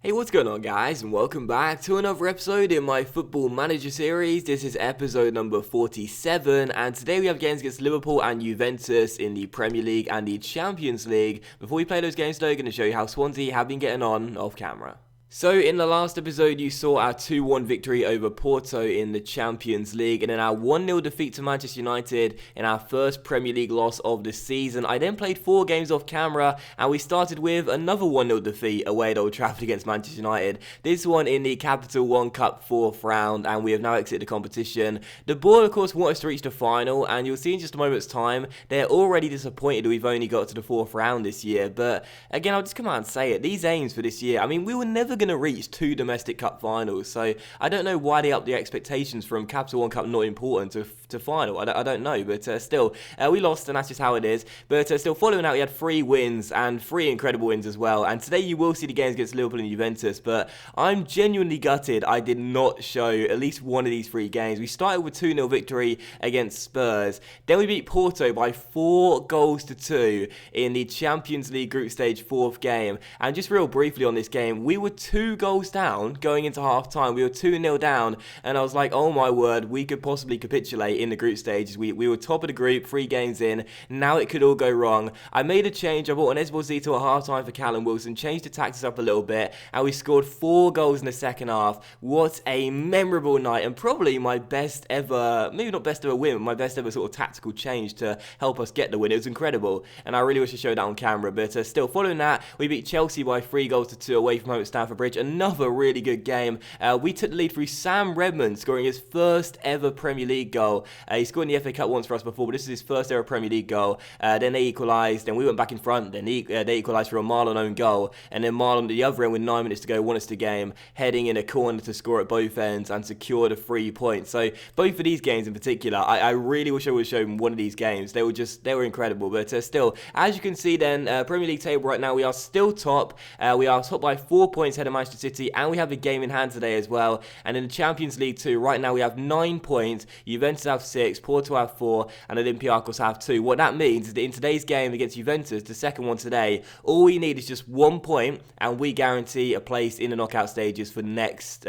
Hey, what's going on, guys, and welcome back to another episode in my Football Manager series. This is episode number 47, and today we have games against Liverpool and Juventus in the Premier League and the Champions League. Before we play those games, though, I'm going to show you how Swansea have been getting on off camera. So, in the last episode, you saw our 2-1 victory over Porto in the Champions League, and then our 1-0 defeat to Manchester United in our first Premier League loss of the season. I then played 4 games off camera, and we started with another 1-0 defeat away at Old Trafford against Manchester United. This one in the Capital One Cup 4th round, and we have now exited the competition. The board, of course, want us to reach the final, and you'll see in just a moment's time, they're already disappointed that we've only got to the 4th round this year. But, again, I'll just come out and say it. These aims for this year, I mean, we were never going to reach 2 domestic cup finals, so I don't know why they upped the expectations from Capital One Cup not important to final. I don't know, but still, we lost, and that's just how it is. But still, following out, we had 3 wins and 3 incredible wins as well. And today you will see the games against Liverpool and Juventus, but I'm genuinely gutted I did not show at least one of these 3 games. We started with 2-0 victory against Spurs, then we beat Porto by 4-2 in the Champions League group stage 4th game. And just real briefly on this game, we were 2 goals down going into half time. We were 2-0 down, and I was like, oh my word, we could possibly capitulate in the group stages. We were top of the group 3 games in. Now it could all go wrong. I made a change. I brought an Esposito at half time for Callum Wilson, changed the tactics up a little bit, and we scored 4 goals in the second half. What a memorable night, and probably my best ever, maybe not best ever win, but my best ever sort of tactical change to help us get the win. It was incredible, and I really wish I showed that on camera. But still, following that, we beat Chelsea by 3-2 away from home at Stamford Bridge. Another really good game. We took the lead through Sam Redmond scoring his first ever Premier League goal. He scored in the FA Cup once for us before, but this is his first ever Premier League goal. Then they equalised, then we went back in front, then they equalised for a Marlon own goal, and then Marlon at the other end with 9 minutes to go won us the game, heading in a corner to score at both ends and secure the 3 points. So both of these games in particular, I really wish I would have shown one of these games. They were incredible. But still, as you can see then, Premier League table right now, we are still top. We are top by 4 points ahead of Manchester City, and we have a game in hand today as well. And in the Champions League too, right now we have 9 points, Juventus have 6, Porto have 4, and Olympiacos have 2. What that means is that in today's game against Juventus, the second one today, all we need is just 1 point, and we guarantee a place in the knockout stages for next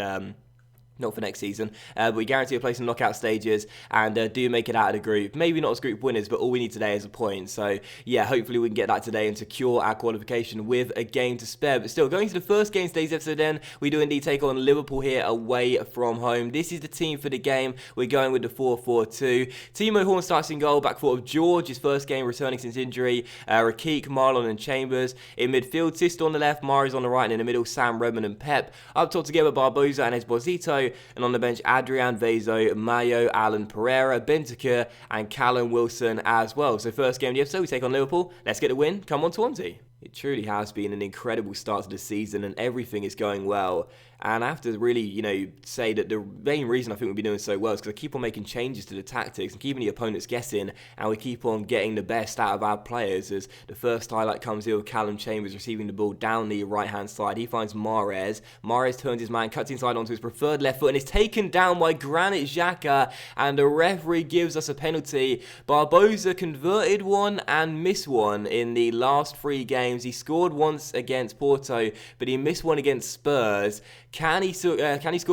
not for next season, but we guarantee a place in the knockout stages and do make it out of the group. Maybe not as group winners, but all we need today is a point. So yeah, hopefully we can get that today and secure our qualification with a game to spare. But still, going to the first game of today's episode then, we do indeed take on Liverpool here away from home. This is the team for the game. We're going with the 4-4-2. Timo Horn starts in goal, back foot of George, his first game returning since injury. Rakik, Marlon and Chambers. In midfield, Sisto on the left, Mahrez on the right, and in the middle, Sam Redmond and Pep. Up top together, Barbosa and Esposito. And on the bench, Adrian, Vezo, Mayo, Alan Pereira, Bentancur, and Callum Wilson as well. So first game of the episode, we take on Liverpool. Let's get the win. Come on, Swansea. It truly has been an incredible start to the season, and everything is going well. And I have to really, say that the main reason I think we'll be doing so well is because I keep on making changes to the tactics and keeping the opponents guessing, and we keep on getting the best out of our players. As the first highlight comes here with Callum Chambers receiving the ball down the right-hand side. He finds Mahrez. Mahrez turns his man, cuts inside onto his preferred left foot, and is taken down by Granit Xhaka, and the referee gives us a penalty. Barbosa converted one and missed one in the last 3 games. He scored once against Porto, but he missed one against Spurs. Can he score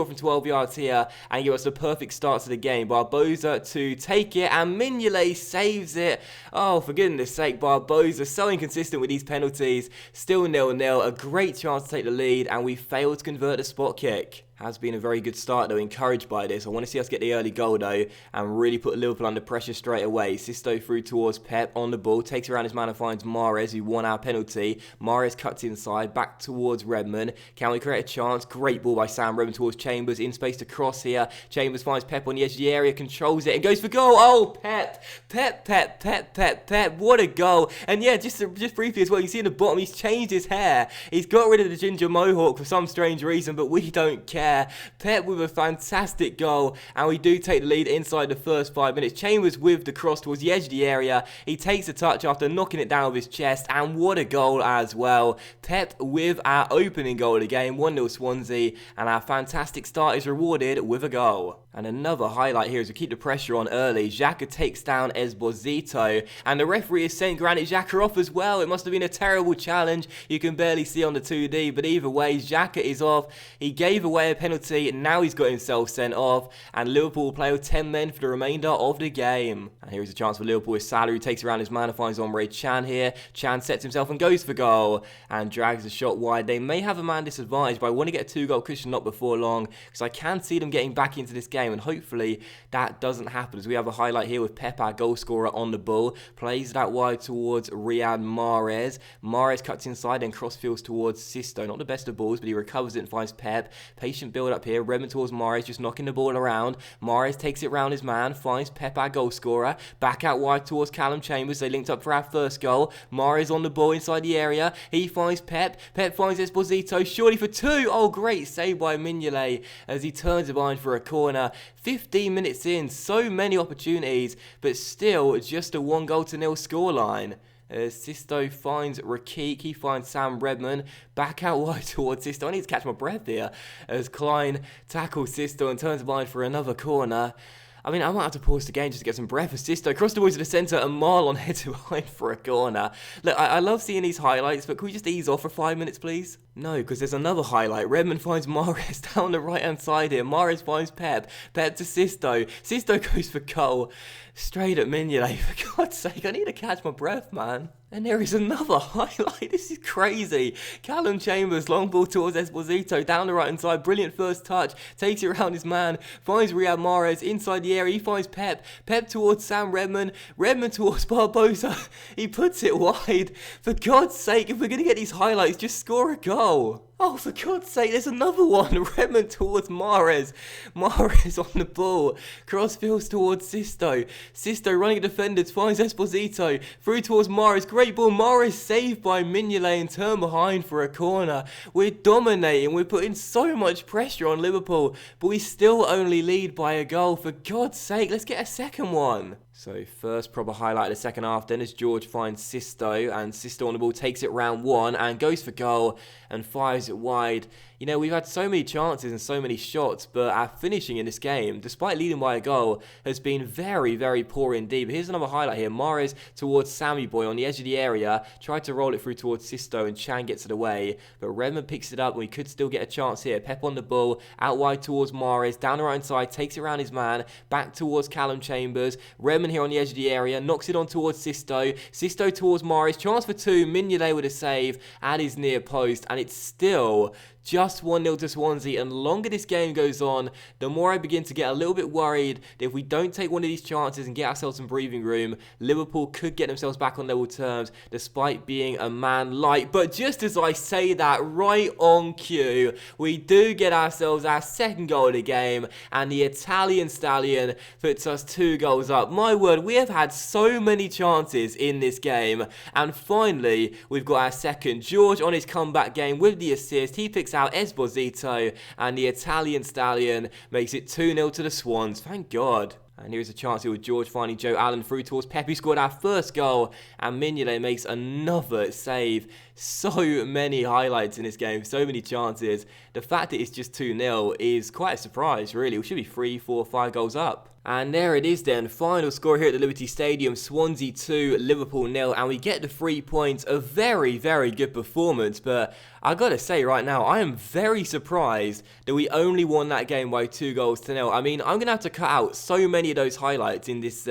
from 12 yards here and give us the perfect start to the game? Barbosa to take it, and Mignolet saves it. Oh, for goodness sake, Barbosa, so inconsistent with these penalties. Still 0-0, a great chance to take the lead, and we fail to convert a spot kick. Has been a very good start though, encouraged by this. I want to see us get the early goal though and really put Liverpool under pressure straight away. Sisto through towards Pep on the ball, takes around his man and finds Mahrez, who won our penalty. Mahrez cuts inside, back towards Redmond. Can we create a chance? Great ball by Sam Redmond towards Chambers, in space to cross here. Chambers finds Pep on the edge of the area, controls it and goes for goal. Oh, Pep, what a goal. And yeah, just briefly as well, you see in the bottom, he's changed his hair. He's got rid of the ginger mohawk for some strange reason, but we don't care. there. Pep with a fantastic goal, and we do take the lead inside the first 5 minutes. Chambers with the cross towards the edge of the area. He takes a touch after knocking it down with his chest, and what a goal as well. Pep with our opening goal of the game, 1-0 Swansea, and our fantastic start is rewarded with a goal. And another highlight here is we keep the pressure on early. Xhaka takes down Esposito, and the referee is saying Granit Xhaka off as well. It must have been a terrible challenge. You can barely see on the 2D, but either way, Xhaka is off. He gave away a penalty, and now he's got himself sent off, and Liverpool will play with 10 men for the remainder of the game. And here is a chance for Liverpool with Salah, who takes around his man and finds Omre Can here. Can sets himself and goes for goal, and drags the shot wide. They may have a man disadvantage, but I want to get a 2-goal cushion not before long, because I can see them getting back into this game, and hopefully that doesn't happen, as we have a highlight here with Pep, our goal scorer, on the ball. Plays that wide towards Riyad Mahrez. Mahrez cuts inside and crossfields towards Sisto. Not the best of balls, but he recovers it and finds Pep. Patient build up here. Redmond towards Mahrez, just knocking the ball around. Mahrez takes it round his man, finds Pep, our goal scorer. Back out wide towards Callum Chambers. They linked up for our first goal. Mahrez on the ball inside the area. He finds Pep. Pep finds Esposito. Surely for 2. Oh, great save by Mignolet as he turns it behind for a corner. 15 minutes in, so many opportunities, but still just a 1-0 scoreline. Sisto finds Rakik, he finds Sam Redmond, back out wide towards Sisto. I need to catch my breath here as Klein tackles Sisto and turns behind for another corner. I mean, I might have to pause the game just to get some breath. As Sisto across the boys to the centre, and Marlon heads behind for a corner. Look, I love seeing these highlights, but can we just ease off for 5 minutes, please? No, because there's another highlight. Redmond finds Mahrez down the right-hand side here. Mahrez finds Pep. Pep to Sisto. Sisto goes for goal. Straight at Mignolet. For God's sake, I need to catch my breath, man. And there is another highlight. This is crazy. Callum Chambers, long ball towards Esposito, down the right-hand side. Brilliant first touch. Takes it around his man. Finds Riyad Mahrez inside the area. He finds Pep. Pep towards Sam Redmond. Redmond towards Barbosa. He puts it wide. For God's sake, if we're going to get these highlights, just score a goal. Oh, for God's sake, there's another one. Redmond towards Mahrez. Mahrez on the ball. Crossfields towards Sisto. Sisto running at defenders. Finds Esposito. Through towards Mahrez. Great ball. Mahrez saved by Mignolet and turned behind for a corner. We're dominating. We're putting so much pressure on Liverpool, but we still only lead by a goal. For God's sake, let's get a second one. So first proper highlight of the second half then as George finds Sisto, and Sisto on the ball takes it round one and goes for goal and fires it wide. You know, we've had so many chances and so many shots, but our finishing in this game, despite leading by a goal, has been very, very poor indeed. But here's another highlight here. Mahrez towards Sammy Boy on the edge of the area, tried to roll it through towards Sisto, and Chan gets it away. But Redmond picks it up and we could still get a chance here. Pep on the ball, out wide towards Mahrez, down the right side, takes it around his man, back towards Callum Chambers. Redmond here on the edge of the area, knocks it on towards Sisto. Sisto towards Mahrez, chance for 2, Mignolet with a save at his near post, and it's still just 1-0 to Swansea, and the longer this game goes on, the more I begin to get a little bit worried that if we don't take one of these chances and get ourselves some breathing room, Liverpool could get themselves back on level terms despite being a man light. But just as I say that, right on cue, we do get ourselves our second goal of the game, and the Italian stallion puts us 2 goals up. My word, we have had so many chances in this game, and finally we've got our second. George on his comeback game with the assist, he picks out Esposito, and the Italian stallion makes it 2-0 to the Swans. Thank God. And here's a chance here with George finding Joe Allen through towards Pep, who scored our first goal, and Mignolet makes another save. So many highlights in this game, so many chances. The fact that it's just 2-0 is quite a surprise, really. We should be 3, 4, 5 goals up. And there it is then, final score here at the Liberty Stadium, Swansea 2, Liverpool 0, and we get the 3 points. A very, very good performance, but I gotta say right now, I am very surprised that we only won that game by 2-0. I mean, I'm gonna have to cut out so many of those highlights in this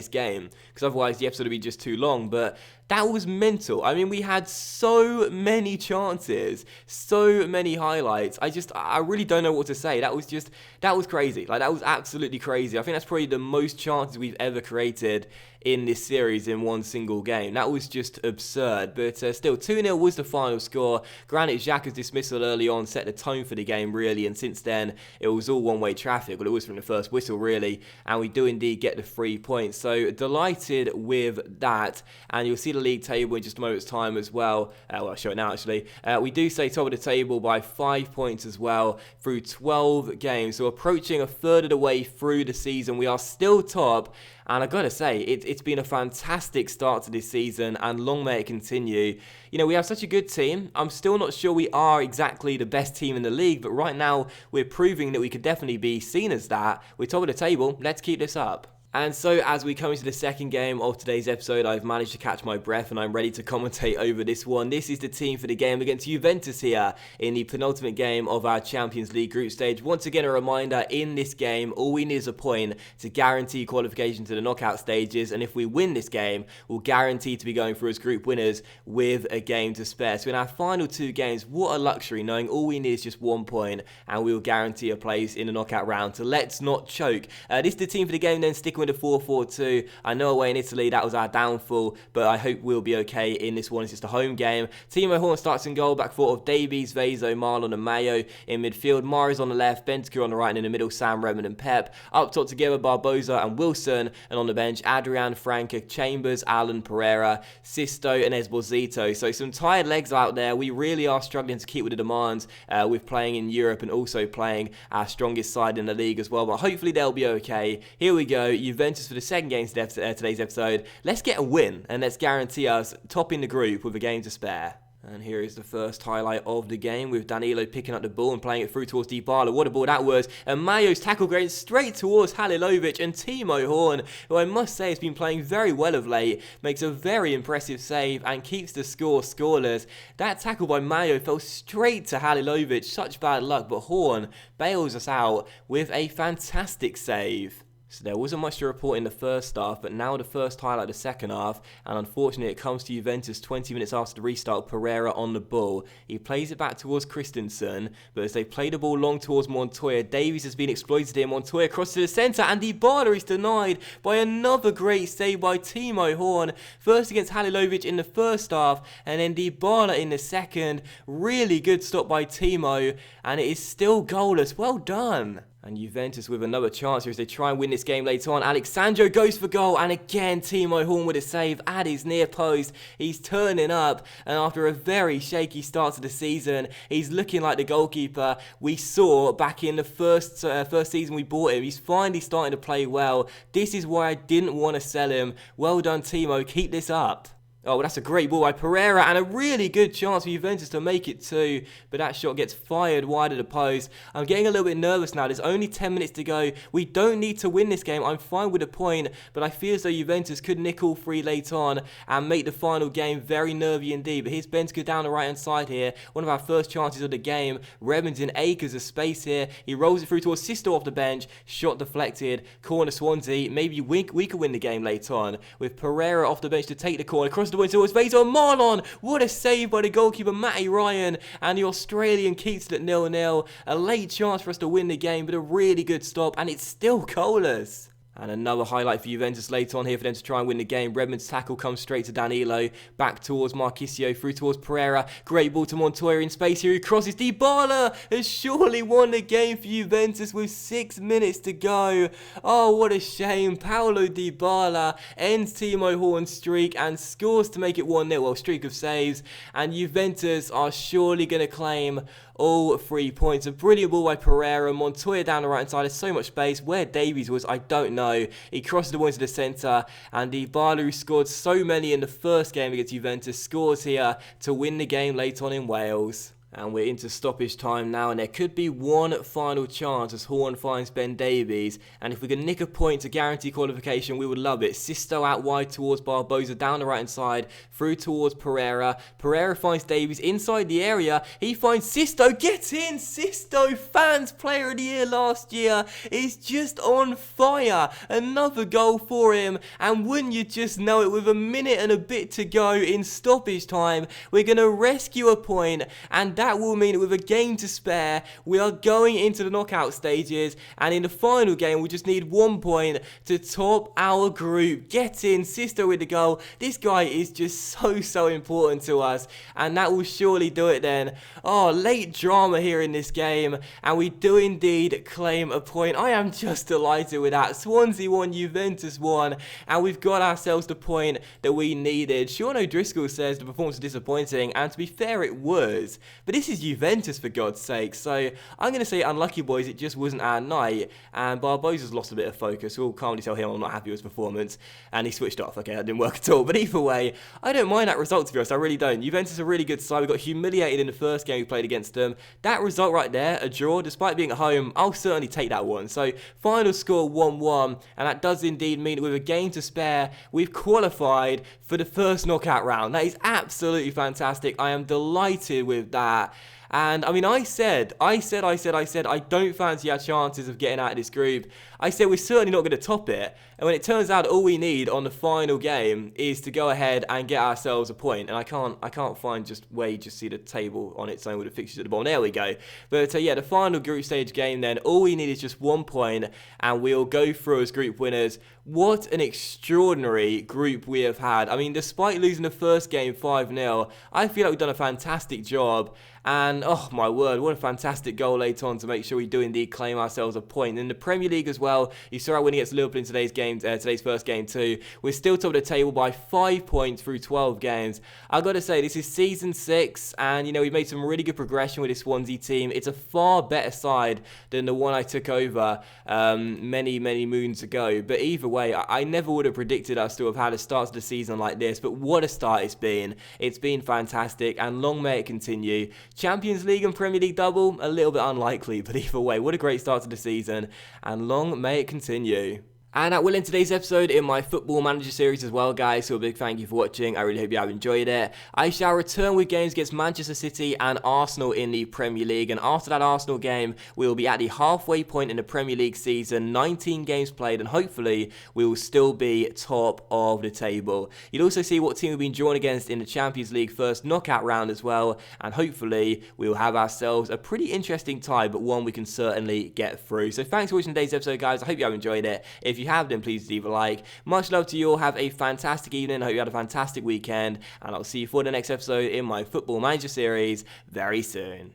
game, because otherwise the episode would be just too long, but that was mental. I mean, we had so many chances, so many highlights. I really don't know what to say. That was crazy. Like, that was absolutely crazy. I think that's probably the most chances we've ever created in this series in one single game. That was just absurd, but still 2-0 was the final score. Granted, Xhaka's dismissal early on set the tone for the game really, and since then it was all one-way traffic. Well, it was from the first whistle really, and we do indeed get the 3 points. So delighted with that, and you'll see the league table in just a moment's time as well. Well, I'll show it now actually. We do stay top of the table by 5 points as well through 12 games. So approaching a third of the way through the season, we are still top. And I've got to say, it's been a fantastic start to this season, and long may it continue. You know, we have such a good team. I'm still not sure we are exactly the best team in the league, but right now we're proving that we could definitely be seen as that. We're top of the table. Let's keep this up. And so as we come into the second game of today's episode, I've managed to catch my breath and I'm ready to commentate over this one. This is the team for the game against Juventus here in the penultimate game of our Champions League group stage. Once again, a reminder, in this game, all we need is a point to guarantee qualification to the knockout stages. And if we win this game, we'll guarantee to be going through as group winners with a game to spare. So in our final 2 games, what a luxury, knowing all we need is just 1 point and we'll guarantee a place in the knockout round. So let's not choke. This is the team for the game then, sticking with the 4-4-2. I know away in Italy that was our downfall, but I hope we'll be okay in this one. It's just a home game. Timo Horn starts in goal, back four of Davies, Vezo, Marlon and Mayo. In midfield, Mahrez on the left, Bentancur on the right, and in the middle, Sam, Redmond and Pep. Up top together, Barbosa and Wilson, and on the bench, Adrian, Franca, Chambers, Allen, Pereira, Sisto and Esposito. So some tired legs out there. We really are struggling to keep with the demands with playing in Europe and also playing our strongest side in the league as well, but hopefully they'll be okay. Here we go, Juventus for the second game of today's episode. Let's get a win and let's guarantee us topping the group with a game to spare. And here is the first highlight of the game with Danilo picking up the ball and playing it through towards Dybala. What a ball that was. And Mayo's tackle going straight towards Halilovic, and Timo Horn, who I must say has been playing very well of late, makes a very impressive save and keeps the score scoreless. That tackle by Mayo fell straight to Halilovic. Such bad luck, but Horn bails us out with a fantastic save. So there wasn't much to report in the first half, but now the first highlight of the second half, and unfortunately it comes to Juventus 20 minutes after the restart. Pereira on the ball. He plays it back towards Christensen, but as they play the ball long towards Montoya, Davies has been exploited here. Montoya crosses to the centre, and Dybala is denied by another great save by Timo Horn. First against Halilovic in the first half, and then Dybala in the second. Really good stop by Timo, and it is still goalless. Well done. And Juventus with another chance here as they try and win this game later on. Alexandro goes for goal, and again Timo Horn with a save at his near post. He's turning up, and after a very shaky start to the season, he's looking like the goalkeeper we saw back in the first season we bought him. He's finally starting to play well. This is why I didn't want to sell him. Well done, Timo. Keep this up. Oh, well, that's a great ball by Pereira, and a really good chance for Juventus to make it too, but that shot gets fired wide of the post. I'm getting a little bit nervous now. There's only 10 minutes to go. We don't need to win this game. I'm fine with a point, but I feel as though Juventus could nick all 3 late on and make the final game very nervy indeed. But here's Bentancur down the right-hand side here. One of our first chances of the game. Redmond's in acres of space here. He rolls it through towards Sisto off the bench. Shot deflected. Corner Swansea. Maybe we could win the game late on with Pereira off the bench to take the corner. Across the towards Vezo and Marlon. What a save by the goalkeeper Matty Ryan, and the Australian keeps it at 0-0. A late chance for us to win the game, but a really good stop, and it's still goalless. And another highlight for Juventus later on here for them to try and win the game. Redmond's tackle comes straight to Danilo. Back towards Marchisio, through towards Pereira. Great ball to Montoya in space here. He crosses. Dybala has surely won the game for Juventus with 6 minutes to go. Oh, what a shame. Paulo Dybala ends Timo Horn's streak and scores to make it 1-0. Well, streak of saves. And Juventus are surely going to claim all 3 points. A brilliant ball by Pereira. Montoya down the right hand side. There's so much space. Where Davies was, I don't know. He crosses the ball into the centre, and Dybala, who scored so many in the first game against Juventus, scores here to win the game late on in Wales. And we're into stoppage time now, and there could be one final chance as Horn finds Ben Davies. And if we can nick a point to guarantee qualification, we would love it. Sisto out wide towards Barbosa, down the right hand side, through towards Pereira. Pereira finds Davies inside the area. He finds Sisto, gets in. Sisto, fans player of the year last year, is just on fire. Another goal for him. And wouldn't you just know it, with a minute and a bit to go in stoppage time, we're going to rescue a point, and that will mean that with a game to spare, we are going into the knockout stages, and in the final game, we just need 1 point to top our group. Get in, Sisto with the goal. This guy is just so important to us, and that will surely do it then. Oh, late drama here in this game, and we do indeed claim a point. I am just delighted with that. Swansea won, Juventus won, and we've got ourselves the point that we needed. Sean O'Driscoll says the performance was disappointing, and to be fair, it was. But this is Juventus, for God's sake, so I'm going to say unlucky, boys. It just wasn't our night, and Barbosa's lost a bit of focus. We'll calmly tell him I'm not happy with his performance, and he switched off. Okay, that didn't work at all, but either way, I don't mind that result, to be honest. I really don't. Juventus are a really good side. We got humiliated in the first game we played against them. That result right there, a draw, despite being at home, I'll certainly take that one. So, final score 1-1, and that does indeed mean that with a game to spare, we've qualified for the first knockout round. That is absolutely fantastic. I am delighted with that. And I mean, I said, I don't fancy our chances of getting out of this group. I said we're certainly not going to top it. And when it turns out all we need on the final game is to go ahead and get ourselves a point. And I can't find just where you just see the table on its own with the fixtures at the bottom. There we go. But yeah, the final group stage game then, all we need is just 1 point and we'll go through as group winners. What an extraordinary group we have had. I mean, despite losing the first game 5-0, I feel like we've done a fantastic job. And, oh my word, what a fantastic goal later on to make sure we do indeed claim ourselves a point. In the Premier League as well, you saw our win against Liverpool in today's game, today's first game too. We're still top of the table by 5 points through 12 games. I've got to say, this is season 6, and, you know, we've made some really good progression with this Swansea team. It's a far better side than the one I took over many moons ago. But either way, I never would have predicted us to have had a start to the season like this, but what a start it's been. It's been fantastic, and long may it continue. Champions League and Premier League double, a little bit unlikely, but either way, what a great start to the season, and long may it continue. And that will end today's episode in my Football Manager series as well, guys. So a big thank you for watching. I really hope you have enjoyed it. I shall return with games against Manchester City and Arsenal in the Premier League. And after that Arsenal game, we will be at the halfway point in the Premier League season. 19 games played, and hopefully we will still be top of the table. You'll also see what team we've been drawn against in the Champions League first knockout round as well. And hopefully we will have ourselves a pretty interesting tie, but one we can certainly get through. So thanks for watching today's episode, guys. I hope you have enjoyed it. If you have, then please leave a like. Much love to you all. Have a fantastic evening. I hope you had a fantastic weekend, and I'll see you for the next episode in my Football Manager series very soon.